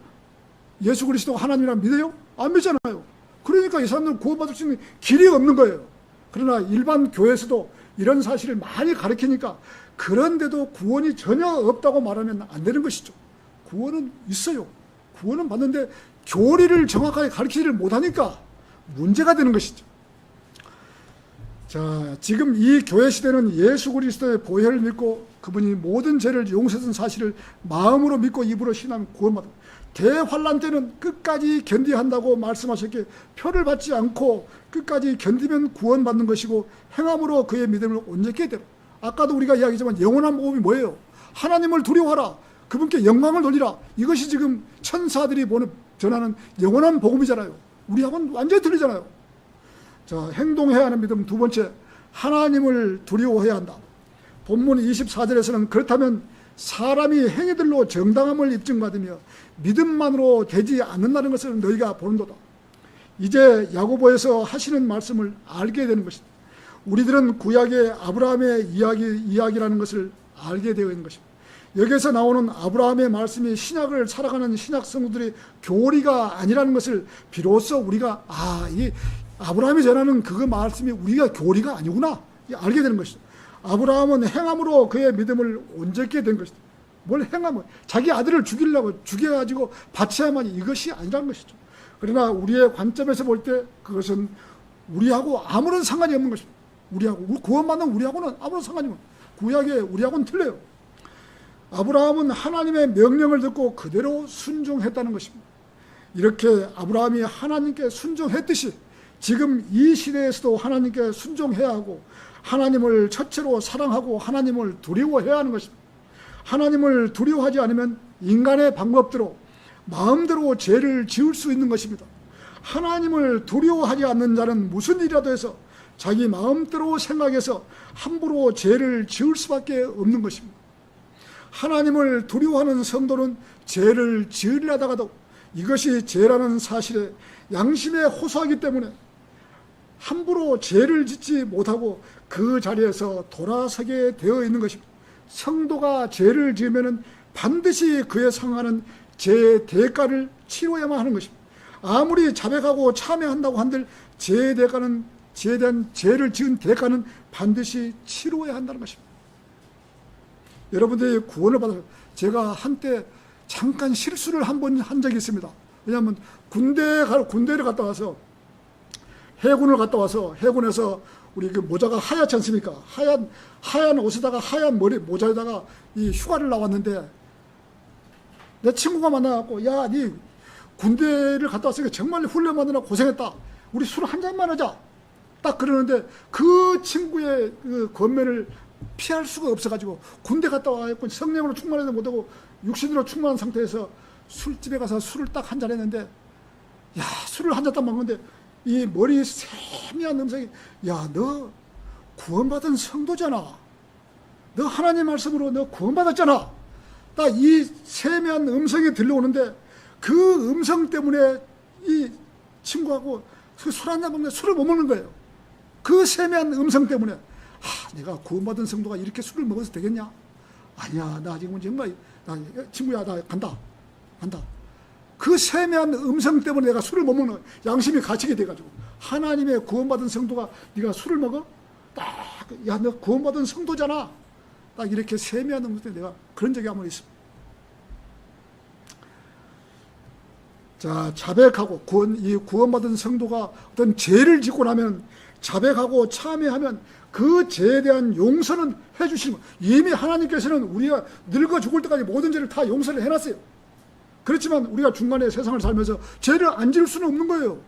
예수 그리스도가 하나님이라 믿어요? 안 믿잖아요. 그러니까 이 사람들은 구원받을 수 있는 길이 없는 거예요. 그러나 일반 교회에서도 이런 사실을 많이 가르치니까, 그런데도 구원이 전혀 없다고 말하면 안 되는 것이죠. 구원은 있어요. 구원은 받는데 교리를 정확하게 가르치지를 못하니까 문제가 되는 것이죠. 자, 지금 이 교회 시대는 예수 그리스도의 보혈을 믿고 그분이 모든 죄를 용서하신 사실을 마음으로 믿고 입으로 신하면 구원받아. 대환란 때는 끝까지 견뎌야 한다고 말씀하셨기에 표를 받지 않고 끝까지 견디면 구원받는 것이고, 행함으로 그의 믿음을 온전케 되라. 아까도 우리가 이야기했지만 영원한 복음이 뭐예요? 하나님을 두려워하라. 그분께 영광을 돌리라. 이것이 지금 천사들이 전하는 영원한 복음이잖아요. 우리하고는 완전히 틀리잖아요. 자, 행동해야 하는 믿음. 두 번째, 하나님을 두려워해야 한다. 본문 24절에서는 그렇다면 사람이 행위들로 정당함을 입증받으며 믿음만으로 되지 않는다는 것을 너희가 보는도다. 이제 야고보에서 하시는 말씀을 알게 되는 것이다. 우리들은 구약의 아브라함의 이야기라는 것을 알게 되어 있는 것입니다. 여기에서 나오는 아브라함의 말씀이 신약을 살아가는 신약 성도들의 교리가 아니라는 것을 비로소 우리가 이 아브라함이 전하는 그 말씀이 우리가 교리가 아니구나 알게 되는 것이죠. 아브라함은 행함으로 그의 믿음을 온전케 된 것이다. 뭘 행함을, 자기 아들을 죽여가지고 바쳐야만, 이것이 아니라는 것이죠. 그러나 우리의 관점에서 볼 때 그것은 우리하고 아무런 상관이 없는 것입니다. 구원받는 우리하고는 아무런 상관이 없는, 구약의 우리하고는 틀려요. 아브라함은 하나님의 명령을 듣고 그대로 순종했다는 것입니다. 이렇게 아브라함이 하나님께 순종했듯이 지금 이 시대에서도 하나님께 순종해야 하고, 하나님을 첫째로 사랑하고 하나님을 두려워해야 하는 것입니다. 하나님을 두려워하지 않으면 인간의 방법대로 마음대로 죄를 지을 수 있는 것입니다. 하나님을 두려워하지 않는 자는 무슨 일이라도 해서 자기 마음대로 생각해서 함부로 죄를 지을 수밖에 없는 것입니다. 하나님을 두려워하는 성도는 죄를 지으려 하다가도 이것이 죄라는 사실에 양심에 호소하기 때문에 함부로 죄를 짓지 못하고 그 자리에서 돌아서게 되어 있는 것입니다. 성도가 죄를 지으면 반드시 그에 상하는 죄의 대가를 치러야만 하는 것입니다. 아무리 자백하고 참회한다고 한들 죄의 대가는, 죄에 대한 죄를 지은 대가는 반드시 치러야 한다는 것입니다. 여러분들이 구원을 받아서, 제가 한때 잠깐 실수를 한 번 한 적이 있습니다. 왜냐하면 군대를 갔다 와서, 해군을 갔다 와서, 해군에서 우리 그 모자가 하얗지 않습니까? 하얀 옷에다가 하얀 모자에다가 이 휴가를 나왔는데, 내 친구가 만나갖고, 야, 니 군대를 갔다 왔으니까 정말 훈련 받느라 고생했다. 우리 술 한 잔만 하자. 딱 그러는데 그 친구의 그 권면을 피할 수가 없어가지고 군대 갔다 와갖고 성령으로 충만하지 못하고 육신으로 충만한 상태에서 술집에 가서 술을 딱 한 잔 했는데, 야, 술을 한 잔 딱 먹는데 이 머리 세미한 음성이, 야, 너 구원받은 성도잖아. 너 하나님 말씀으로 너 구원받았잖아. 딱 이 세미한 음성이 들려오는데, 그 음성 때문에 이 친구하고 술 한 잔 먹는데 술을 못 먹는 거예요. 그 세미한 음성 때문에, 내가 구원받은 성도가 이렇게 술을 먹어서 되겠냐? 아니야, 나 지금 정말, 친구야, 나 간다. 그 세미한 음성 때문에 내가 술을 못 먹는 거야. 양심이 갇히게 돼가지고. 하나님의 구원받은 성도가 네가 술을 먹어? 야, 너 구원받은 성도잖아. 딱 이렇게 세미한 음성 때문에 내가 그런 적이 한번 있습니다. 자, 자백하고 이 구원받은 성도가 어떤 죄를 짓고 나면 자백하고 참회하면 그 죄에 대한 용서는 해주시는 거예요. 이미 하나님께서는 우리가 늙어 죽을 때까지 모든 죄를 다 용서를 해놨어요. 그렇지만 우리가 중간에 세상을 살면서 죄를 안 지을 수는 없는 거예요.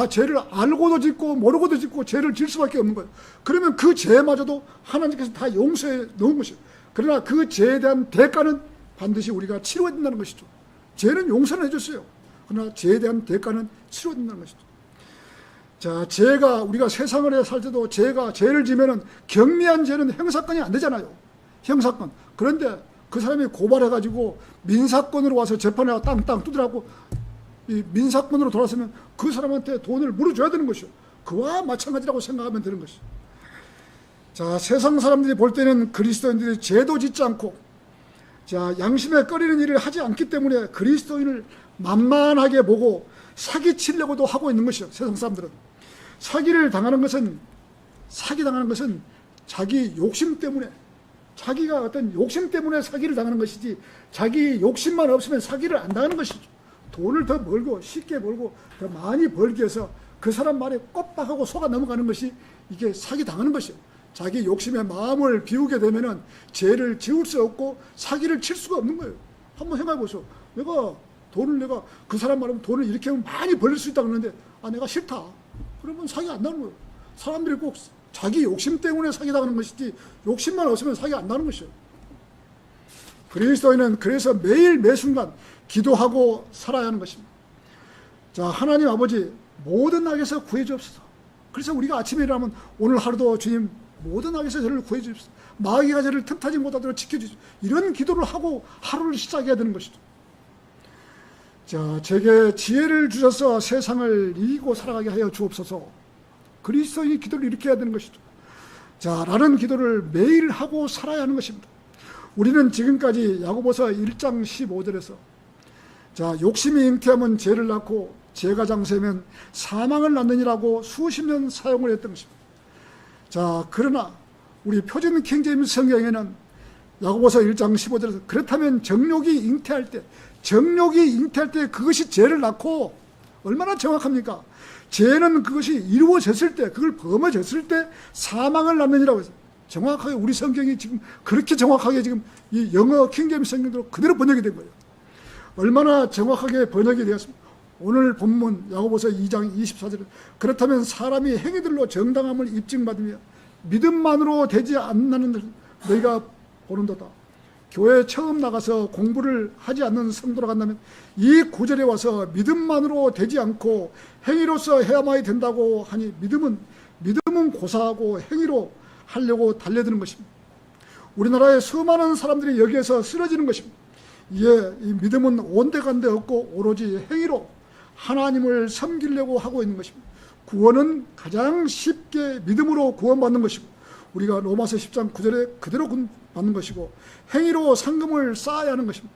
죄를 알고도 짓고 모르고도 짓고 죄를 질 수밖에 없는 거예요. 그러면 그 죄마저도 하나님께서 다 용서해 놓은 것이에요. 그러나 그 죄에 대한 대가는 반드시 우리가 치러야 된다는 것이죠. 죄는 용서는 해줬어요. 그러나 죄에 대한 대가는 치러야 된다는 것이죠. 자, 우리가 세상을 살 때도 죄를 지면은 경미한 죄는 형사건이 안 되잖아요. 형사건. 그런데 그 사람이 고발해가지고 민사건으로 와서 재판에 땅 두드라고 이 민사건으로 돌아서면 그 사람한테 돈을 물어줘야 되는 것이요. 그와 마찬가지라고 생각하면 되는 것이죠. 자, 세상 사람들이 볼 때는 그리스도인들이 죄도 짓지 않고, 자, 양심에 꺼리는 일을 하지 않기 때문에 그리스도인을 만만하게 보고 사기치려고도 하고 있는 것이요. 세상 사람들은. 사기 당하는 것은 자기 욕심 때문에, 자기가 어떤 욕심 때문에 사기를 당하는 것이지, 자기 욕심만 없으면 사기를 안 당하는 것이죠. 돈을 더 벌고 쉽게 벌고 더 많이 벌기 위해서 그 사람 말에 꼽박하고 속아 넘어가는 것이 이게 사기 당하는 것이에요. 자기 욕심에 마음을 비우게 되면은 죄를 지울 수 없고 사기를 칠 수가 없는 거예요. 한번 생각해 보세요. 내가 그 사람 말하면 돈을 이렇게 하면 많이 벌릴 수 있다 그러는데, 내가 싫다. 그러면 사기 안 나는 거예요. 사람들이 꼭 자기 욕심 때문에 사기 당하는 것이지, 욕심만 없으면 사기 안 나는 것이에요. 그리스도인은 그래서 매일 매순간 기도하고 살아야 하는 것입니다. 자, 하나님 아버지, 모든 악에서 구해 주옵소서. 그래서 우리가 아침에 일어나면 오늘 하루도 주님 모든 악에서 저를 구해 주옵소서. 마귀가 저를 틈타지 못하도록 지켜주십시오. 이런 기도를 하고 하루를 시작해야 되는 것이죠. 자, 제게 지혜를 주셔서 세상을 이기고 살아가게 하여 주옵소서. 그리스도인이 기도를 이렇게 해야 되는 것이죠. 자, 라는 기도를 매일 하고 살아야 하는 것입니다. 우리는 지금까지 야고보서 1장 15절에서 자, 욕심이 잉태하면 죄를 낳고 죄가 장세면 사망을 낳느니라고 수십 년 사용을 했던 것입니다. 자, 그러나 우리 표준 킹제임스 성경에는 야고보서 1장 15절에서 그렇다면 정욕이 잉태할 때 그것이 죄를 낳고, 얼마나 정확합니까? 죄는 그것이 이루어졌을 때, 그걸 범해졌을 때 사망을 낳느니라고 했어요. 정확하게 우리 성경이 지금 그렇게 정확하게 지금 이 영어 킹제임스 성경대로 그대로 번역이 된 거예요. 얼마나 정확하게 번역이 되었습니까? 오늘 본문 야고보서 2장 24절에 그렇다면 사람이 행위들로 정당함을 입증받으며 믿음만으로 되지 않는 너희가 보는도다. 교회 처음 나가서 공부를 하지 않는 성도라 간다면 이 구절에 와서 믿음만으로 되지 않고 행위로서 해야만이 된다고 하니, 믿음은 고사하고 행위로 하려고 달려드는 것입니다. 우리나라의 수많은 사람들이 여기에서 쓰러지는 것입니다. 이에 이 믿음은 온데간데 없고 오로지 행위로 하나님을 섬기려고 하고 있는 것입니다. 구원은 가장 쉽게 믿음으로 구원받는 것이고, 우리가 로마서 10장 9절에 그대로 받는 것이고, 행위로 상금을 쌓아야 하는 것입니다.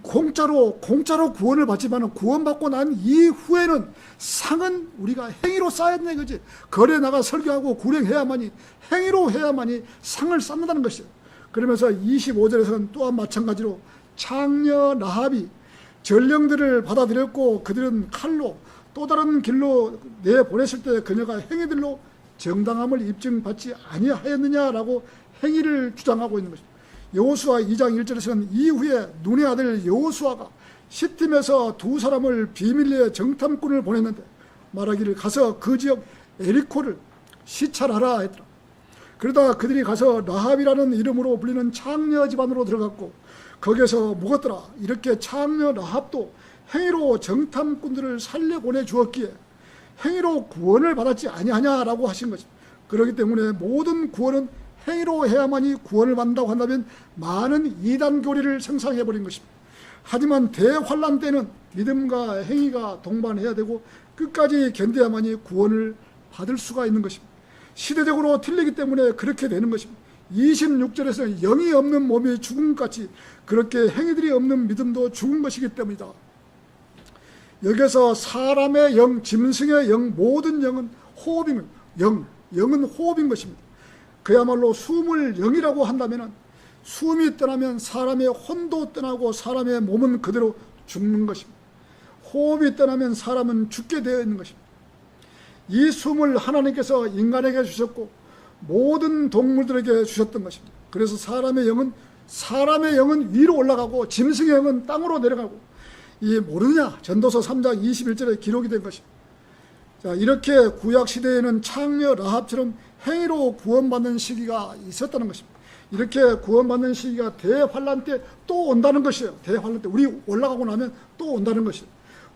공짜로 구원을 받지만 구원받고 난 이후에는 상은 우리가 행위로 쌓아야 된다 이거지. 거리에 나가 설교하고 구령해야만이, 행위로 해야만이 상을 쌓는다는 것이에요. 그러면서 25절에서는 또한 마찬가지로 창녀 라합이 전령들을 받아들였고 그들은 칼로 또 다른 길로 내보냈을 때 그녀가 행위들로 정당함을 입증받지 아니하였느냐라고 행위를 주장하고 있는 것입니다. 여호수아 2장 1절에서는 이후에 눈의 아들 여호수아가 시팀에서 두 사람을 비밀리에 정탐꾼을 보냈는데 말하기를 가서 그 지역 에리코를 시찰하라 했더라. 그러다 그들이 가서 라합이라는 이름으로 불리는 창녀 집안으로 들어갔고 거기에서 묵었더라. 이렇게 창녀 라합도 행위로 정탐꾼들을 살려보내 주었기에 행위로 구원을 받았지 아니하냐라고 하신 것입니다. 그렇기 때문에 모든 구원은 행위로 해야만이 구원을 받는다고 한다면 많은 이단 교리를 생성해버린 것입니다. 하지만 대환란 때는 믿음과 행위가 동반해야 되고 끝까지 견뎌야만이 구원을 받을 수가 있는 것입니다. 시대적으로 틀리기 때문에 그렇게 되는 것입니다. 26절에서 영이 없는 몸이 죽음같이 그렇게 행위들이 없는 믿음도 죽은 것이기 때문이다. 여기서 사람의 영, 짐승의 영, 모든 영은 호흡인 영은 호흡인 것입니다. 그야말로 숨을 영이라고 한다면 숨이 떠나면 사람의 혼도 떠나고 사람의 몸은 그대로 죽는 것입니다. 호흡이 떠나면 사람은 죽게 되어 있는 것입니다. 이 숨을 하나님께서 인간에게 주셨고 모든 동물들에게 주셨던 것입니다. 그래서 사람의 영은 위로 올라가고 짐승의 영은 땅으로 내려가고 이 모르느냐 전도서 3장 21절에 기록이 된 것입니다. 자, 이렇게 구약 시대에는 창녀 라합처럼 행위로 구원받는 시기가 있었다는 것입니다. 이렇게 구원받는 시기가 대환란 때 또 온다는 것이에요. 대환란 때 우리 올라가고 나면 또 온다는 것이에요.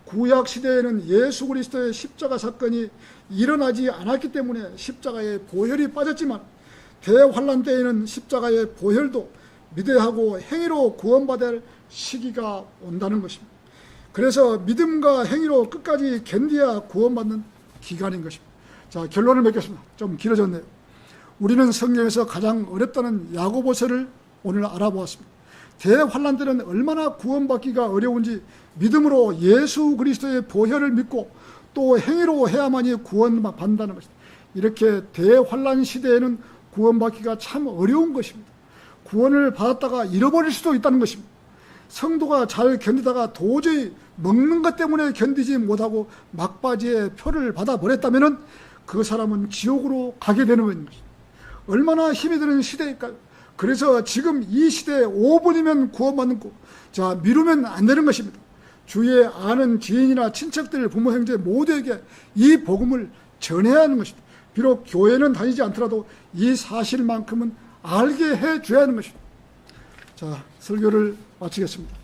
구약 시대에는 예수 그리스도의 십자가 사건이 일어나지 않았기 때문에 십자가의 보혈이 빠졌지만 대환란 때에는 십자가의 보혈도 믿어야 하고 행위로 구원받아야 할 시기가 온다는 것입니다. 그래서 믿음과 행위로 끝까지 견뎌야 구원받는 기간인 것입니다. 자, 결론을 맺겠습니다. 좀 길어졌네요. 우리는 성경에서 가장 어렵다는 야고보서를 오늘 알아보았습니다. 대환란 때는 얼마나 구원받기가 어려운지 믿음으로 예수 그리스도의 보혈을 믿고 또 행위로 해야만이 구원받는다는 것입니다. 이렇게 대환란 시대에는 구원받기가 참 어려운 것입니다. 구원을 받았다가 잃어버릴 수도 있다는 것입니다. 성도가 잘 견디다가 도저히 먹는 것 때문에 견디지 못하고 막바지에 표를 받아버렸다면 그 사람은 지옥으로 가게 되는 것입니다. 얼마나 힘이 드는 시대일까요? 그래서 지금 이 시대에 5분이면 구원받는 거, 자, 미루면 안 되는 것입니다. 주위에 아는 지인이나 친척들, 부모, 형제 모두에게 이 복음을 전해야 하는 것입니다. 비록 교회는 다니지 않더라도 이 사실만큼은 알게 해줘야 하는 것입니다. 자, 설교를 마치겠습니다.